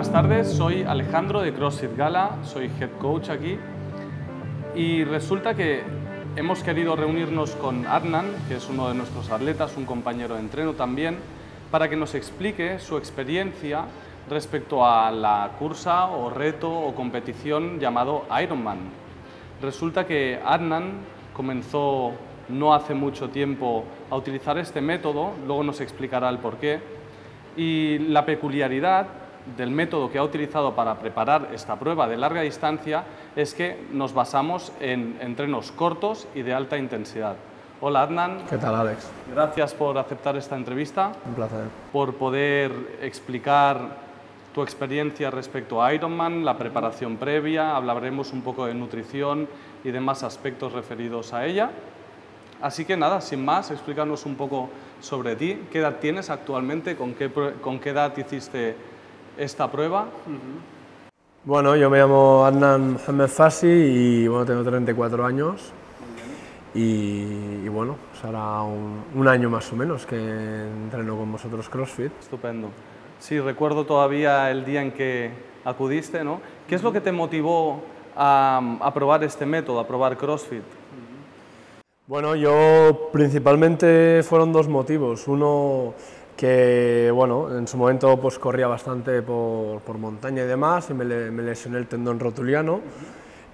Buenas tardes, soy Alejandro de CrossFit Gala, soy Head Coach aquí y resulta que hemos querido reunirnos con Adnan, que es uno de nuestros atletas, un compañero de entreno también, para que nos explique su experiencia respecto a la cursa o reto o competición llamado Ironman. Resulta que Adnan comenzó no hace mucho tiempo a utilizar este método, luego nos explicará el porqué, y la peculiaridad del método que ha utilizado para preparar esta prueba de larga distancia es que nos basamos en entrenos cortos y de alta intensidad. Hola Adnan. ¿Qué tal, Alex? Gracias por aceptar esta entrevista. Un placer. Por poder explicar tu experiencia respecto a Ironman, la preparación previa, hablaremos un poco de nutrición y demás aspectos referidos a ella. Así que nada, sin más, explícanos un poco sobre ti. ¿Qué edad tienes actualmente? ¿Con qué edad hiciste esta prueba? Bueno, yo me llamo Adnan Mohamed Fassi y bueno, tengo 34 años. Y bueno, pues ahora un año más o menos que entreno con vosotros CrossFit. Estupendo. Sí, recuerdo todavía el día en que acudiste, ¿no? ¿Qué es lo que te motivó a probar este método, a probar CrossFit? Bueno, yo principalmente fueron dos motivos. Uno, que bueno, en su momento pues corría bastante por montaña y demás y me lesioné el tendón rotuliano.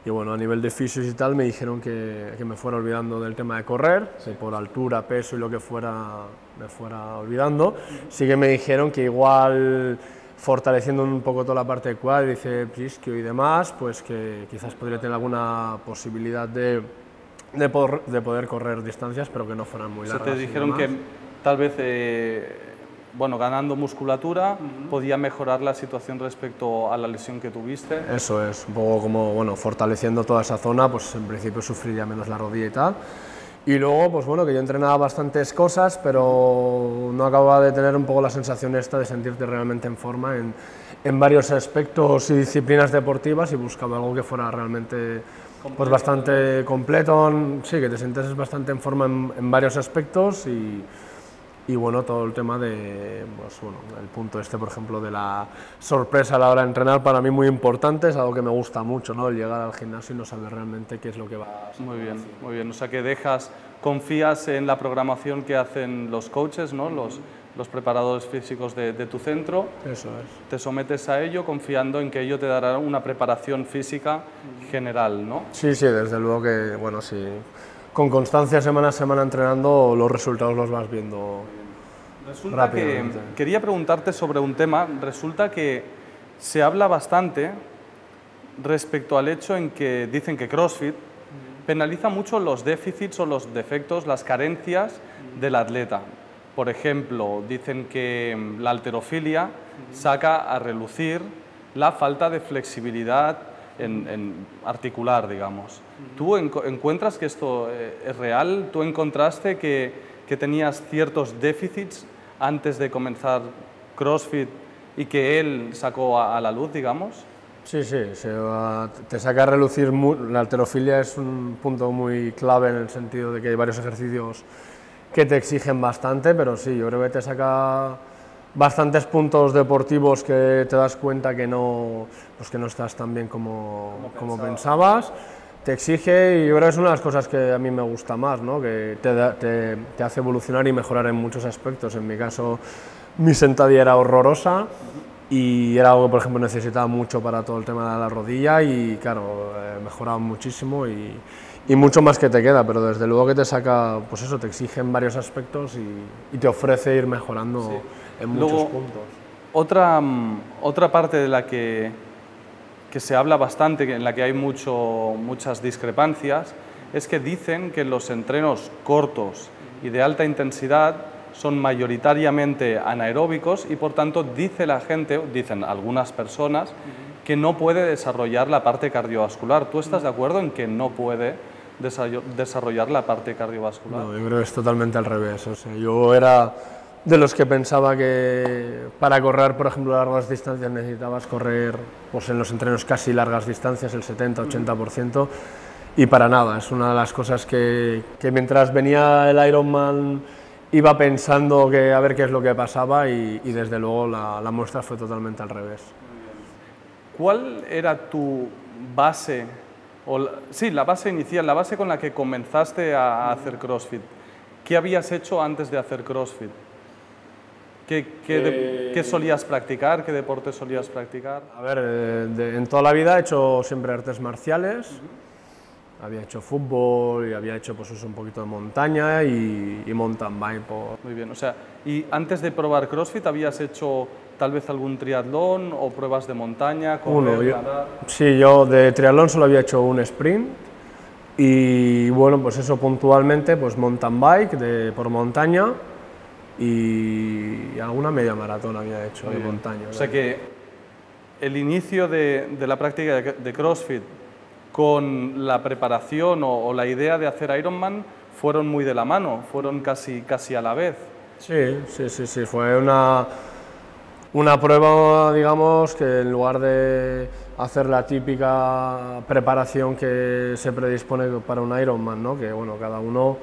Y bueno, a nivel de fisios y tal me dijeron que me fuera olvidando del tema de correr, que por altura, peso y lo que fuera me fuera olvidando. Sí que me dijeron que igual fortaleciendo un poco toda la parte de cuádriceps, isquio y demás, pues que quizás podría tener alguna posibilidad de poder correr distancias, pero que no fueran muy largas. Te dijeron que tal vez, bueno, ganando musculatura podía mejorar la situación respecto a la lesión que tuviste. Eso es, un poco como, bueno, fortaleciendo toda esa zona, pues en principio sufriría menos la rodilla y tal. Y luego, pues bueno, que yo entrenaba bastantes cosas, pero no acababa de tener un poco la sensación esta de sentirte realmente en forma en varios aspectos y disciplinas deportivas y buscaba algo que fuera realmente pues bastante completo, sí, que te sientes bastante en forma en varios aspectos y bueno, todo el tema de, pues bueno, el punto este, por ejemplo, de la sorpresa a la hora de entrenar, para mí muy importante, es algo que me gusta mucho, ¿no? El llegar al gimnasio y no saber realmente qué es lo que va a hacer. Muy bien, o sea que confías en la programación que hacen los coaches, ¿no? Los preparadores físicos de tu centro. Eso es. Te sometes a ello confiando en que ello te dará una preparación física general, ¿no? Sí, sí, desde luego que, bueno, sí, con constancia semana a semana entrenando los resultados los vas viendo rápidamente. Quería preguntarte sobre un tema. Resulta que se habla bastante respecto al hecho en que dicen que CrossFit penaliza mucho los déficits o los defectos, las carencias del atleta. Por ejemplo, dicen que la halterofilia saca a relucir la falta de flexibilidad en articular, digamos. ¿Tú encuentras que esto es real? ¿Tú encontraste que tenías ciertos déficits antes de comenzar CrossFit y que él sacó a la luz, digamos? Sí, sí, te saca a relucir, la halterofilia es un punto muy clave en el sentido de que hay varios ejercicios que te exigen bastante, pero sí, yo creo que te saca bastantes puntos deportivos que te das cuenta que no estás tan bien como pensabas. Te exige, y yo creo que es una de las cosas que a mí me gusta más, ¿no? Que te hace evolucionar y mejorar en muchos aspectos. En mi caso, mi sentadilla era horrorosa y era algo que, por ejemplo, necesitaba mucho para todo el tema de la rodilla y, claro, mejoraba muchísimo y mucho más que te queda, pero desde luego que te saca, pues eso, te exige en varios aspectos y te ofrece ir mejorando en muchos puntos. Otra parte de la que se habla bastante, en la que hay muchas discrepancias, es que dicen que los entrenos cortos y de alta intensidad son mayoritariamente anaeróbicos y por tanto dicen algunas personas que no puede desarrollar la parte cardiovascular. ¿Tú estás de acuerdo en que no puede desarrollar la parte cardiovascular? No, yo creo que es totalmente al revés. O sea, yo era de los que pensaba que para correr, por ejemplo, largas distancias necesitabas correr pues, en los entrenos casi largas distancias, el 70-80%, y para nada. Es una de las cosas que mientras venía el Ironman iba pensando que a ver qué es lo que pasaba y desde luego la muestra fue totalmente al revés. ¿cuál era tu base, sí, la base inicial, la base con la que comenzaste a hacer CrossFit? ¿Qué habías hecho antes de hacer CrossFit? ¿Qué solías practicar? ¿Qué deporte solías practicar? A ver, en toda la vida he hecho siempre artes marciales. Había hecho fútbol y había hecho pues un poquito de montaña y mountain bike. Muy bien, o sea, y antes de probar CrossFit, ¿habías hecho tal vez algún triatlón o pruebas de montaña? Sí, yo de triatlón solo había hecho un sprint y bueno, pues eso puntualmente, pues mountain bike por montaña y alguna media maratón había hecho de montaña. O sea que el inicio de la práctica de CrossFit con la preparación o la idea de hacer Ironman fueron muy de la mano, fueron casi a la vez. Sí, fue una prueba, digamos, que en lugar de hacer la típica preparación que se predispone para un Ironman, ¿no? Que bueno, cada uno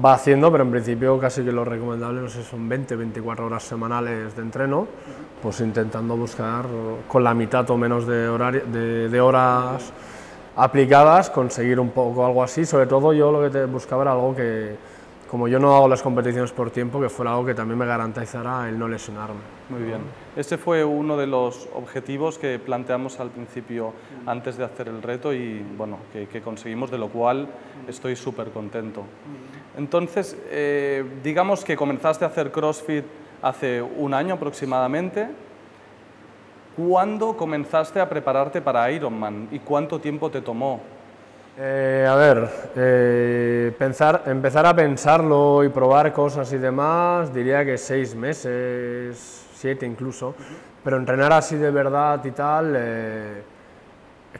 va haciendo, pero en principio casi que lo recomendable, no sé, son 20-24 horas semanales de entreno, pues intentando buscar con la mitad o menos de horas aplicadas, conseguir un poco algo así. Sobre todo yo lo que buscaba era algo que, como yo no hago las competiciones por tiempo, que fuera algo que también me garantizara el no lesionarme. Muy bien. Ese fue uno de los objetivos que planteamos al principio antes de hacer el reto y bueno, que conseguimos, de lo cual estoy súper contento. Entonces, digamos que comenzaste a hacer CrossFit hace un año aproximadamente. ¿Cuándo comenzaste a prepararte para Ironman y cuánto tiempo te tomó? Empezar a pensarlo y probar cosas y demás, diría que 6 meses, 7 incluso, pero entrenar así de verdad y tal,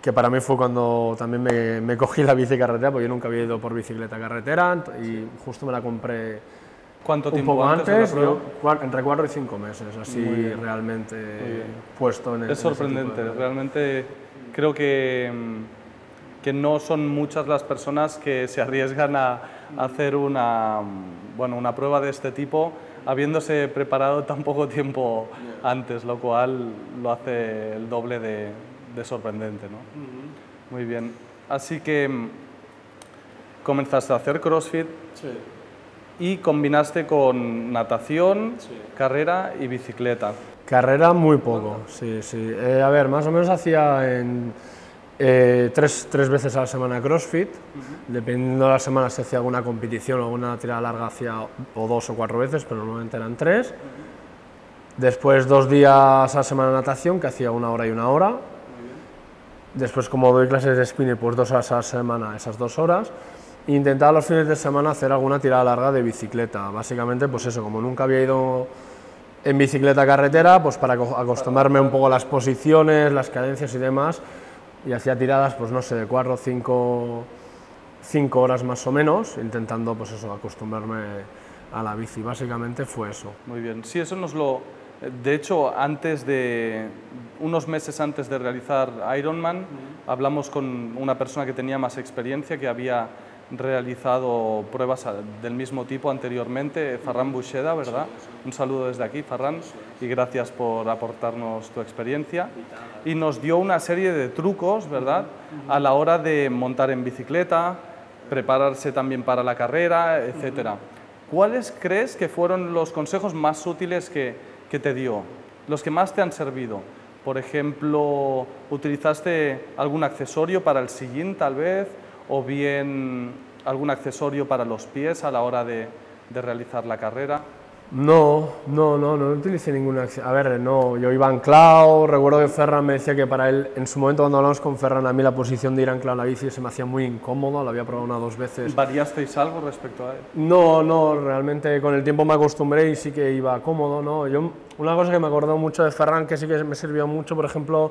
que para mí fue cuando también me cogí la bici carretera, porque yo nunca había ido por bicicleta carretera y justo me la compré. ¿Cuánto un tiempo poco antes? Entre 4 y 5 meses, así realmente puesto en el. Es sorprendente, realmente creo que no son muchas las personas que se arriesgan a hacer una prueba de este tipo habiéndose preparado tan poco tiempo antes, lo cual lo hace el doble de sorprendente, ¿no? Muy bien, así que comenzaste a hacer CrossFit. Sí. Y combinaste con natación, carrera y bicicleta. Carrera muy poco, sí. A ver, más o menos hacía tres veces a la semana CrossFit, dependiendo de la semana si hacía alguna competición o alguna tirada larga hacía o 2 o 4 veces, pero normalmente eran 3. Después 2 días a la semana natación, que hacía 1 hora y 1 hora. Después, como doy clases de spinning, pues 2 horas a la semana, esas 2 horas. Intentaba los fines de semana hacer alguna tirada larga de bicicleta, básicamente pues eso, como nunca había ido en bicicleta carretera, pues para acostumbrarme un poco a las posiciones, las cadencias y demás, y hacía tiradas pues no sé, de 4 o 5 horas más o menos, intentando pues eso, acostumbrarme a la bici, básicamente fue eso. Muy bien, sí, eso de hecho, unos meses antes de realizar Ironman, hablamos con una persona que tenía más experiencia, que había realizado pruebas del mismo tipo anteriormente, Ferran Buixeda, ¿verdad? Un saludo desde aquí, Ferran, y gracias por aportarnos tu experiencia. Y nos dio una serie de trucos, ¿verdad?, a la hora de montar en bicicleta, prepararse también para la carrera, etcétera. ¿Cuáles crees que fueron los consejos más útiles que te dio, los que más te han servido? Por ejemplo, ¿utilizaste algún accesorio para el sillín, tal vez? ¿O bien algún accesorio para los pies a la hora de realizar la carrera? No utilicé ninguna. A ver, no, yo iba anclado. Recuerdo que Ferran me decía que para él, en su momento cuando hablamos con Ferran, a mí la posición de ir anclado en la bici se me hacía muy incómodo, lo había probado 1 o 2 veces. ¿Variasteis algo respecto a él? No, realmente con el tiempo me acostumbré y sí que iba cómodo, ¿no? Una cosa que me acordó mucho de Ferran, que sí que me sirvió mucho, por ejemplo,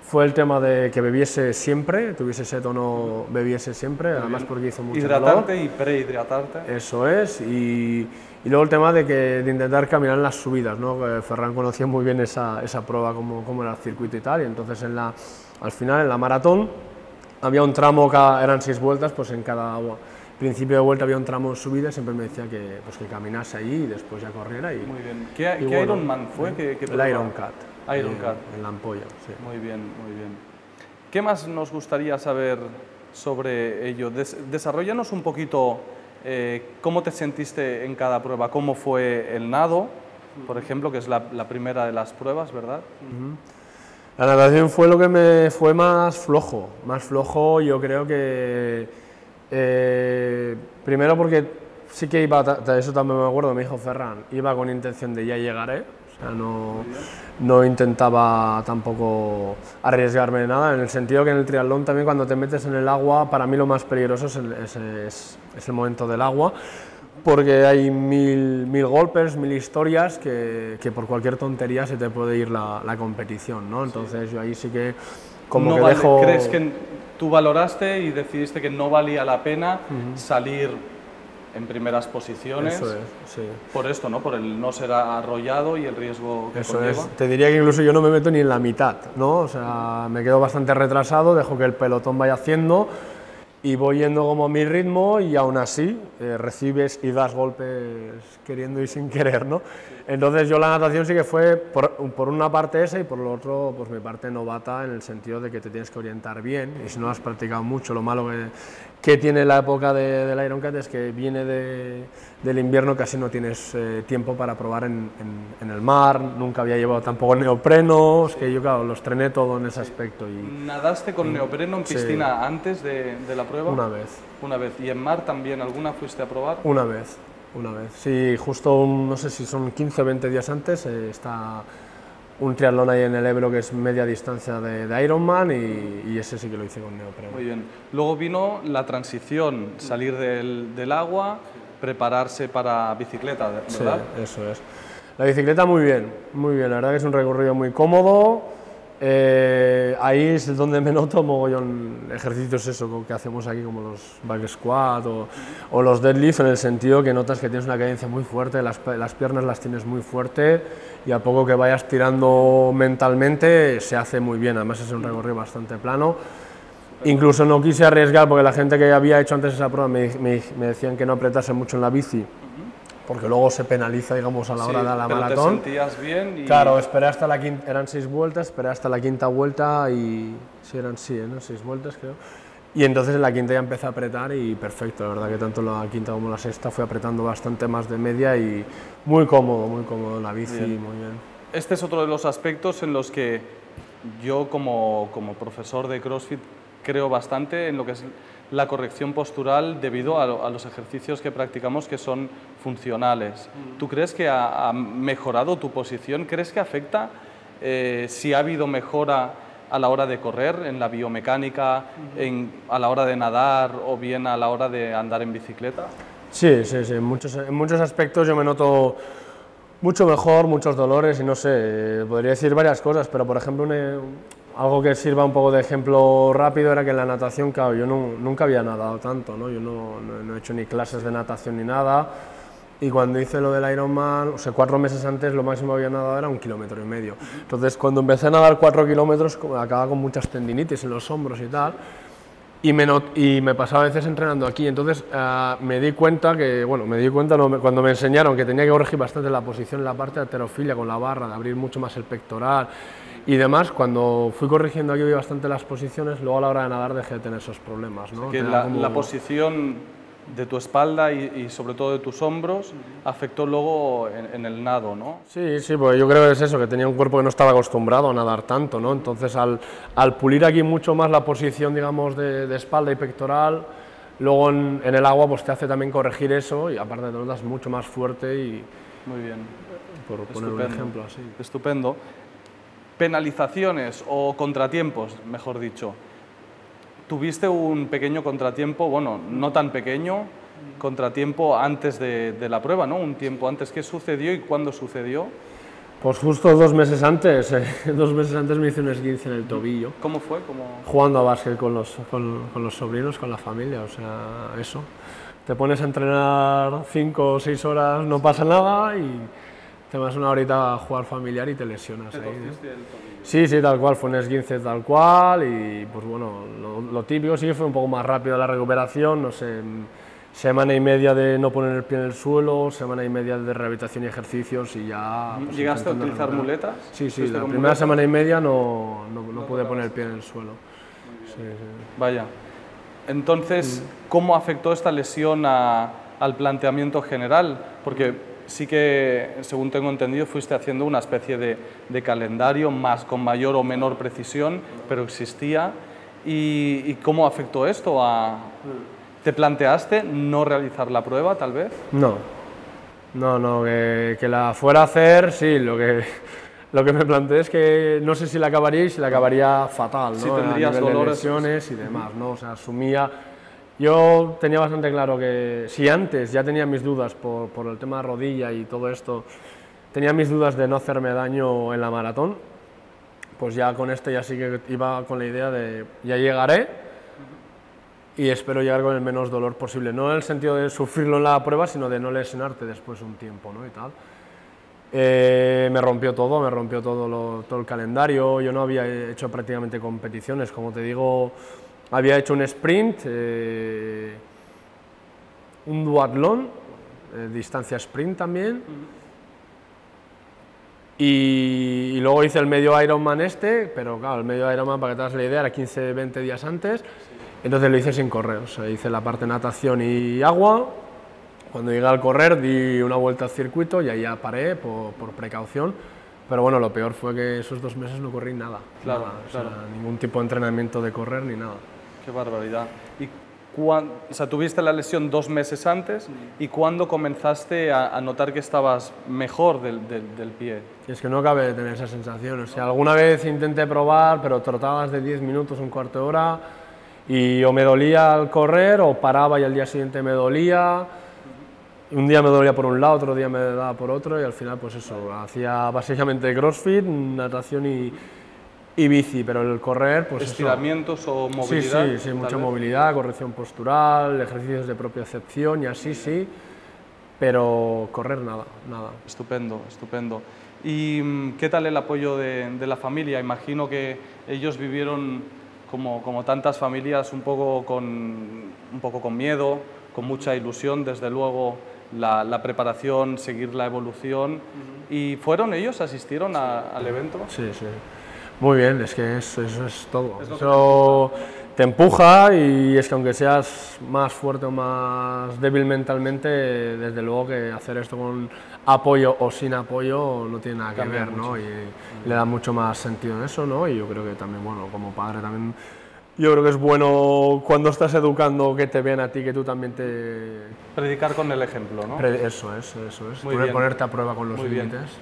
fue el tema de que bebiese siempre, tuviese sed o no bebiese siempre, además porque hizo mucho calor. Hidratarte y prehidratarte. Eso es, y luego el tema de intentar caminar en las subidas, ¿no? Ferran conocía muy bien esa prueba, cómo era el circuito y tal, y entonces al final en la maratón había un tramo, eran 6 vueltas, pues en cada principio de vuelta había un tramo de subida, siempre me decía que caminase allí y después ya corriera. Muy bien. ¿Qué Ironman fue? El Iron Cat. Ironcat. En la ampolla, sí. Muy bien, muy bien. ¿Qué más nos gustaría saber sobre ello? Desarróllanos un poquito cómo te sentiste en cada prueba, cómo fue el nado, por ejemplo, que es la primera de las pruebas, ¿verdad? La natación fue lo que me fue más flojo, yo creo que primero porque sí que iba, eso también me acuerdo, me dijo Ferran, iba con intención de ya llegaré, o sea, no intentaba tampoco arriesgarme de nada, en el sentido que en el triatlón también cuando te metes en el agua, para mí lo más peligroso es el momento del agua, porque hay mil golpes, mil historias que por cualquier tontería se te puede ir la competición, ¿no? Entonces yo ahí sí que como que dejo... ¿Crees que tú valoraste y decidiste que no valía la pena salir en primeras posiciones? Eso es, sí. Por esto, ¿no? Por el no ser arrollado y el riesgo que conlleva. Eso es. Te diría que incluso yo no me meto ni en la mitad, ¿no? O sea, me quedo bastante retrasado, dejo que el pelotón vaya haciendo y voy yendo como a mi ritmo y aún así recibes y das golpes queriendo y sin querer, ¿no? Entonces yo la natación sí que fue por una parte esa y por lo otro pues mi parte novata en el sentido de que te tienes que orientar bien y si no has practicado mucho, lo malo que tiene la época del Ironcat es que viene del invierno, casi no tienes tiempo para probar en el mar, nunca había llevado tampoco neopreno, es que yo claro, los trené todo en ese aspecto. Y, ¿nadaste con neopreno en piscina antes de la prueba? Una vez. Una vez. ¿Y en mar también alguna fuiste a probar? Una vez. Sí, justo, no sé si son 15 o 20 días antes, está un triatlón ahí en el Ebro que es media distancia de Ironman y ese sí que lo hice con neopreno. Muy bien. Luego vino la transición, salir del agua, prepararse para bicicleta, ¿verdad? Sí, eso es. La bicicleta muy bien, la verdad que es un recorrido muy cómodo. Ahí es donde me noto mogollón ejercicios eso que hacemos aquí como los back squat o los deadlift, en el sentido que notas que tienes una cadencia muy fuerte, las piernas las tienes muy fuerte y a poco que vayas tirando mentalmente se hace muy bien, además es un recorrido bastante plano. Incluso no quise arriesgar porque la gente que había hecho antes esa prueba me decían que no apretase mucho en la bici, porque luego se penaliza, digamos, a la hora de la maratón. ¿Te sentías bien? Y... Claro, esperé hasta la quinta, eran 6 vueltas, esperé hasta la quinta vuelta y... Sí, eran 6 vueltas, creo. Y entonces en la quinta ya empecé a apretar y perfecto, la verdad que tanto la quinta como la sexta fui apretando bastante más de media y muy cómodo en la bici, muy bien. Este es otro de los aspectos en los que yo como profesor de CrossFit creo bastante en lo que es la corrección postural debido a los ejercicios que practicamos que son funcionales. ¿Tú crees que ha mejorado tu posición? ¿Crees que afecta si ha habido mejora a la hora de correr, en la biomecánica, a la hora de nadar o bien a la hora de andar en bicicleta? Sí, en muchos aspectos yo me noto mucho mejor, muchos dolores y no sé, podría decir varias cosas, pero por ejemplo algo que sirva un poco de ejemplo rápido era que en la natación, claro, yo nunca había nadado tanto, ¿no? Yo no he hecho ni clases de natación ni nada, y cuando hice lo del Ironman, o sea, 4 meses antes lo máximo que había nadado era 1,5 kilómetros. Entonces cuando empecé a nadar 4 kilómetros acababa con muchas tendinitis en los hombros y tal, y me pasaba a veces entrenando aquí, entonces me di cuenta cuando me enseñaron que tenía que corregir bastante la posición en la parte de halterofilia con la barra, de abrir mucho más el pectoral y demás, cuando fui corrigiendo aquí vi bastante las posiciones, luego a la hora de nadar dejé de tener esos problemas, ¿no? O sea, que la posición de tu espalda y sobre todo de tus hombros afectó luego en el nado, ¿no? Sí, pues yo creo que es eso, que tenía un cuerpo que no estaba acostumbrado a nadar tanto, ¿no? Entonces al pulir aquí mucho más la posición, digamos, de espalda y pectoral, luego en el agua pues te hace también corregir eso y aparte te notas mucho más fuerte y... Muy bien. Por poner un ejemplo así. Estupendo. Penalizaciones o contratiempos, mejor dicho. Tuviste un pequeño contratiempo, bueno, no tan pequeño, contratiempo antes de la prueba, ¿no? Un tiempo antes. ¿Qué sucedió y cuándo sucedió? Pues justo 2 meses antes, 2 meses antes me hice un esguince en el tobillo. ¿Cómo fue? Jugando a básquet con los sobrinos, con la familia, o sea, eso. Te pones a entrenar 5 o 6 horas, no pasa nada y te vas una horita a jugar familiar y te lesionas. ¿Te torciste el tobillo? Sí, tal cual, fue un esguince tal cual y pues bueno, lo típico sí que fue un poco más rápido la recuperación, no sé, semana y media de no poner el pie en el suelo, semana y media de rehabilitación y ejercicios y ya... Pues, ¿Llegaste a utilizar muletas? Sí, sí, la primera semana y media no pude poner el pie en el suelo. Sí, sí. Vaya. Entonces, ¿cómo afectó esta lesión al planteamiento general? Porque sí que, según tengo entendido, fuiste haciendo una especie de calendario con mayor o menor precisión, pero existía. ¿Y cómo afectó esto? ¿Te planteaste no realizar la prueba, tal vez? No, que la fuera a hacer, sí, lo que me planteé es que no sé si la acabaría y si la acabaría fatal, ¿no? Sí, tendrías a nivel dolores, de lesiones y demás, ¿no? O sea, asumía... Yo tenía bastante claro que si antes ya tenía mis dudas por el tema de rodilla y todo esto, tenía mis dudas de no hacerme daño en la maratón, pues ya con esto ya sí que iba con la idea de ya llegaré y espero llegar con el menos dolor posible, no en el sentido de sufrirlo en la prueba, sino de no lesionarte después un tiempo, ¿no? Y tal. Me rompió todo el calendario, yo no había hecho prácticamente competiciones, como te digo, había hecho un sprint, un duatlón, distancia sprint también, y luego hice el medio Ironman pero claro, el medio Ironman, para que te hagas la idea, era 15-20 días antes, entonces lo hice sin correr, o sea, hice la parte natación y agua. Cuando llegué al correr di una vuelta al circuito y ahí ya paré por precaución, pero bueno, lo peor fue que esos 2 meses no corrí nada, claro, nada, claro. O sea, ningún tipo de entrenamiento de correr ni nada. Qué barbaridad. ¿Y o sea, tuviste la lesión 2 meses antes y cuándo comenzaste a notar que estabas mejor del pie? Y es que no acabé de tener esa sensación, o sea, alguna vez intenté probar, pero trotabas de 10 minutos, un cuarto de hora, y o me dolía al correr o paraba y al día siguiente me dolía. Un día me dolía por un lado, otro día me daba por otro y al final pues eso, hacía básicamente crossfit, natación y bici, pero el correr pues ¿Estiramientos eso. O movilidad? Sí, mucha movilidad, corrección postural, ejercicios de propiocepción y así sí, pero correr nada. Estupendo, estupendo. ¿Y qué tal el apoyo de la familia? Imagino que ellos vivieron como tantas familias un poco con miedo, con mucha ilusión, desde luego la preparación, seguir la evolución. ¿Y fueron ellos, asistieron al evento? Sí. Muy bien, es que eso es todo. Eso te empuja y es que aunque seas más fuerte o más débil mentalmente, desde luego que hacer esto con apoyo o sin apoyo no tiene nada que ver, ¿no? Y le da mucho más sentido en eso, ¿no? Y yo creo que también, bueno, como padre también, yo creo que es bueno cuando estás educando que te vean a ti, que tú también te... Predicar con el ejemplo, ¿no? Eso es. Ponerte a prueba con los límites.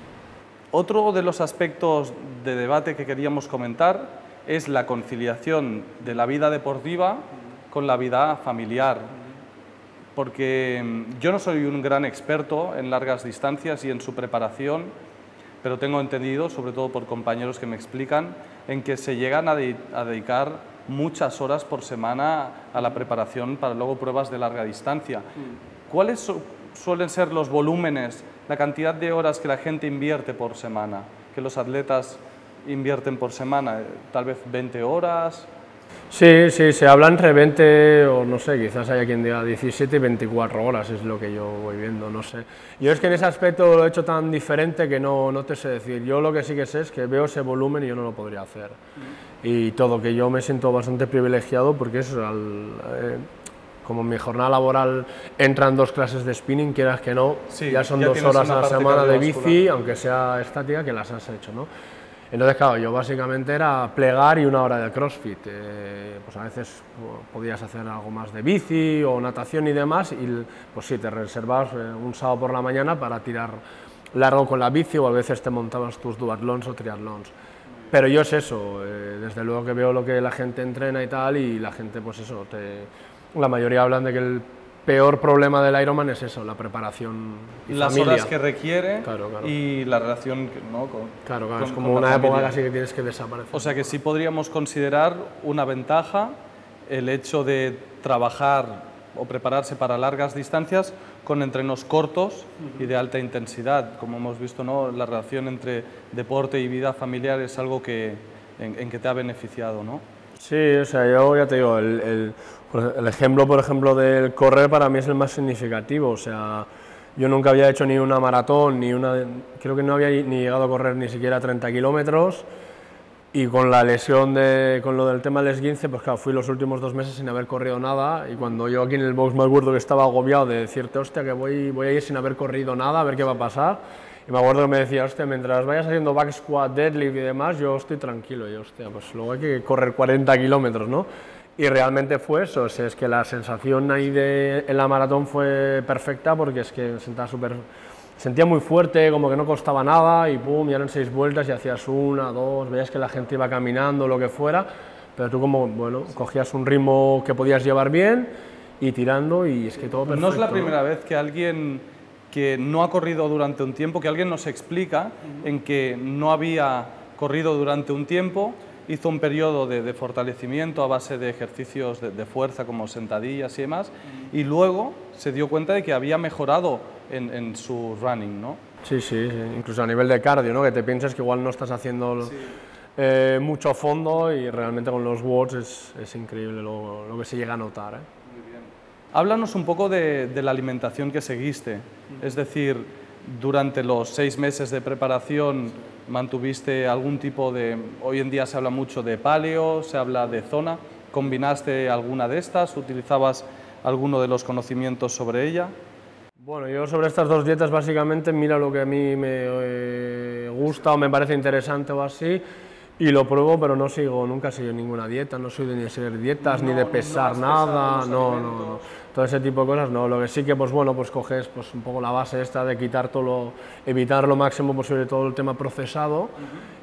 Otro de los aspectos de debate que queríamos comentar es la conciliación de la vida deportiva con la vida familiar, porque yo no soy un gran experto en largas distancias y en su preparación, pero tengo entendido, sobre todo por compañeros que me explican, en que se llegan a dedicar muchas horas por semana a la preparación para luego pruebas de larga distancia. ¿Cuáles suelen ser los volúmenes, la cantidad de horas que la gente invierte por semana, que los atletas invierten por semana? Tal vez 20 horas. Sí, se habla entre 20 o no sé, quizás haya quien diga 17 y 24 horas, es lo que yo voy viendo, no sé. Yo es que en ese aspecto lo he hecho tan diferente que no te sé decir. Yo lo que sí que sé es que veo ese volumen y yo no lo podría hacer. Y todo, que yo me siento bastante privilegiado porque es como en mi jornada laboral entran 2 clases de spinning, quieras que no, sí, ya son 2 horas a la semana de bici, aunque sea estática, que las has hecho, ¿no? Entonces, claro, yo básicamente era plegar y 1 hora de crossfit. Pues a veces podías hacer algo más de bici o natación y demás, y pues sí, te reservabas un sábado por la mañana para tirar largo con la bici, o a veces te montabas tus duatlons o triatlons. Pero yo es eso, desde luego que veo lo que la gente entrena y tal, y la gente, pues eso, la mayoría hablan de que el peor problema del Ironman es eso, la preparación y las familia. Horas que requiere claro. Y la relación, ¿no? Claro, es como una época casi que tienes que desaparecer. O sea que sí podríamos considerar una ventaja el hecho de trabajar o prepararse para largas distancias con entrenos cortos y de alta intensidad. Como hemos visto, ¿no? La relación entre deporte y vida familiar es algo en que te ha beneficiado, ¿no? Sí, o sea, yo ya te digo, el ejemplo, por ejemplo, del correr para mí es el más significativo, o sea, yo nunca había hecho ni una maratón, creo que no había ni llegado a correr ni siquiera 30 kilómetros, y con la lesión, con lo del tema del esguince, pues claro, fui los últimos 2 meses sin haber corrido nada, y cuando yo aquí en el box me acuerdo que estaba agobiado de decirte, hostia, que voy a ir sin haber corrido nada, a ver qué va a pasar, y me acuerdo que me decía, hostia, mientras vayas haciendo back squat, deadlift y demás, yo estoy tranquilo, y hostia, pues luego hay que correr 40 kilómetros, ¿no? Y realmente fue eso, o sea, es que la sensación ahí en la maratón fue perfecta, porque es que me sentía muy fuerte, como que no costaba nada, y pum, ya eran 6 vueltas y hacías 1, 2, veías que la gente iba caminando, lo que fuera, pero tú como, bueno, cogías un ritmo que podías llevar bien y tirando, y es que todo perfecto. No es la primera vez que alguien que no ha corrido durante un tiempo, que alguien nos explica en que no había corrido durante un tiempo, hizo un periodo de fortalecimiento a base de ejercicios de fuerza como sentadillas y demás, y luego se dio cuenta de que había mejorado en su running, ¿no? Sí, sí, sí, incluso a nivel de cardio, ¿no? Que te piensas que igual no estás haciendo mucho fondo, y realmente con los watts es increíble lo que se llega a notar, ¿eh? Muy bien. Háblanos un poco de la alimentación que seguiste, es decir, durante los 6 meses de preparación mantuviste algún tipo de, hoy en día se habla mucho de paleo, se habla de zona, ¿combinaste alguna de estas? ¿Utilizabas alguno de los conocimientos sobre ella? Bueno, yo sobre estas 2 dietas básicamente mira lo que a mí me gusta o me parece interesante o así, y lo pruebo, pero nunca sigo ninguna dieta, no soy de ni seguir dietas, ni de pesar nada, no. Todo ese tipo de cosas no. Lo que sí que, pues bueno, pues coges pues un poco la base esta de quitar evitar lo máximo posible todo el tema procesado,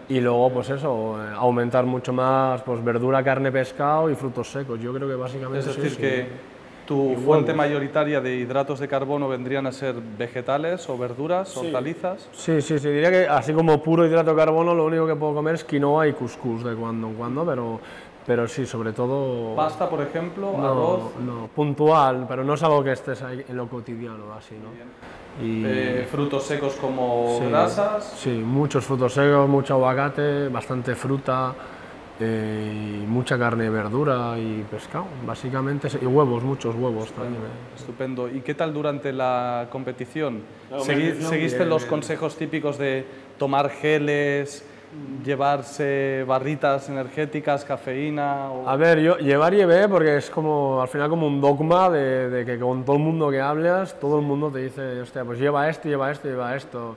y luego pues eso, aumentar mucho más pues verdura, carne, pescado y frutos secos. Yo creo que básicamente es decir, que tu fuente mayoritaria de hidratos de carbono vendrían a ser vegetales o verduras, hortalizas. Sí, diría que así como puro hidrato de carbono, lo único que puedo comer es quinoa y cuscús de cuando en cuando, pero sí, sobre todo... ¿Pasta, por ejemplo? ¿Arroz? No, puntual, pero no es algo que estés ahí en lo cotidiano, así, ¿no? Y frutos secos como grasas. Sí, muchos frutos secos, mucho aguacate, bastante fruta, y mucha carne y verdura y pescado, básicamente, y huevos, muchos huevos también. Estupendo. ¿Y qué tal durante la competición? ¿Seguiste los consejos típicos de tomar geles, llevarse barritas energéticas, cafeína? A ver, yo llevé porque es como, al final como un dogma de que con todo el mundo que hablas, todo el mundo te dice, hostia, pues lleva esto, lleva esto, lleva esto.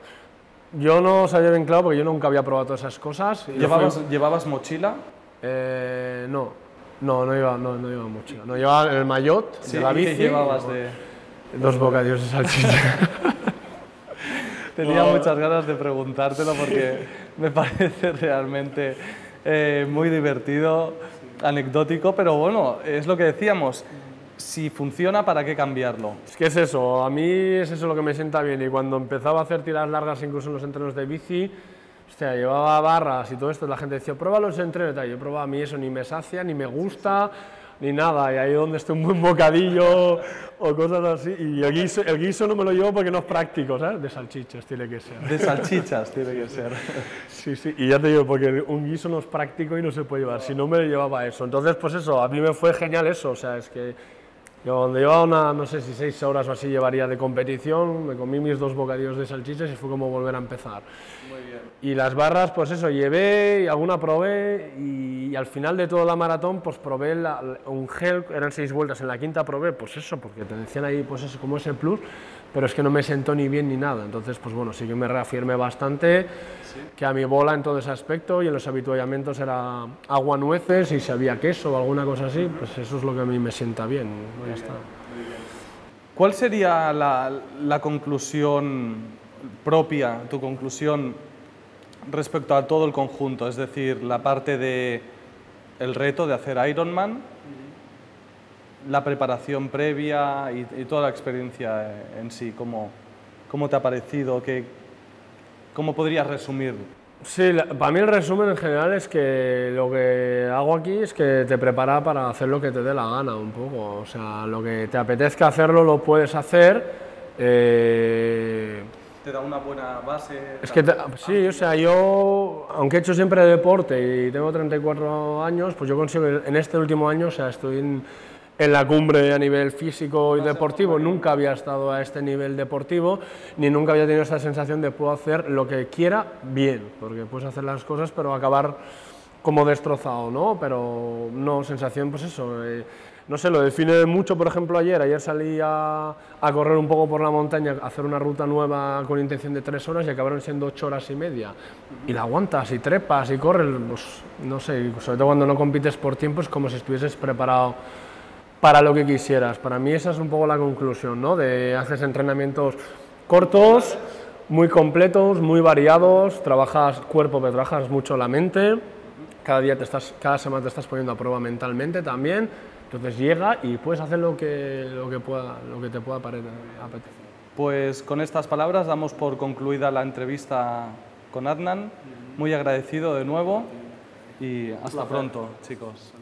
Yo no sabía bien claro porque yo nunca había probado todas esas cosas. ¿Llevabas mochila? No llevaba mochila. No llevaba el maillot de la bici. ¿Qué llevabas 2 bocadillos de salchicha. Tenía muchas ganas de preguntártelo porque me parece realmente muy divertido, anecdótico, pero bueno, es lo que decíamos. Si funciona, ¿para qué cambiarlo? Es que es eso, a mí es eso lo que me sienta bien, y cuando empezaba a hacer tiras largas incluso en los entrenos de bici, hostia, llevaba barras y todo esto, la gente decía, pruébalo en ese entreno y tal, yo probaba, a mí eso ni me sacia, ni me gusta, ni nada, y ahí donde esté un buen bocadillo o cosas así, y el guiso no me lo llevo porque no es práctico, ¿sabes? De salchichas tiene que ser. De salchichas tiene que ser. Sí, y ya te digo, porque un guiso no es práctico y no se puede llevar, si no me llevaba eso, entonces pues eso, a mí me fue genial eso, o sea, es que yo cuando llevaba no sé si 6 horas o así llevaría de competición, me comí mis 2 bocadillos de salchichas y fue como volver a empezar. Muy bien. Y las barras, pues eso, llevé, y alguna probé, y al final de toda la maratón, pues probé un gel, eran 6 vueltas, en la quinta probé, pues eso, porque te decían ahí, pues eso, como ese plus, pero es que no me sentó ni bien ni nada, entonces, pues bueno, sí que me reafirmé bastante, que a mi bola en todo ese aspecto, y en los habituallamientos era agua, nueces, y si había queso o alguna cosa así, pues eso es lo que a mí me sienta bien, ya está. ¿Cuál sería la conclusión propia, tu conclusión respecto a todo el conjunto? Es decir, la parte del reto de hacer Ironman, la preparación previa y toda la experiencia en sí, ¿cómo te ha parecido? ¿Cómo podrías resumir? Sí, para mí el resumen en general es que lo que hago aquí es que te prepara para hacer lo que te dé la gana un poco, o sea, lo que te apetezca hacerlo lo puedes hacer, te da una buena base. Es que sí, o sea, yo, aunque he hecho siempre deporte y tengo 34 años, pues yo consigo, en este último año, o sea, estoy en la cumbre a nivel físico y deportivo. Nunca había estado a este nivel deportivo, ni nunca había tenido esa sensación de puedo hacer lo que quiera bien, porque puedes hacer las cosas pero acabar como destrozado, ¿no? Pero no, sensación, pues eso, no sé, lo define mucho. Por ejemplo, ayer salí a correr un poco por la montaña, a hacer una ruta nueva con intención de 3 horas y acabaron siendo 8 horas y media. Y la aguantas y trepas y corres, pues no sé, sobre todo cuando no compites por tiempo es como si estuvieses preparado para lo que quisieras. Para mí esa es un poco la conclusión, ¿no? Haces entrenamientos cortos, muy completos, muy variados, trabajas cuerpo, pero trabajas mucho la mente, cada semana te estás poniendo a prueba mentalmente también, entonces llega y puedes hacer lo que te pueda apetecer. Pues con estas palabras damos por concluida la entrevista con Adnan, muy agradecido de nuevo y hasta pronto, chicos.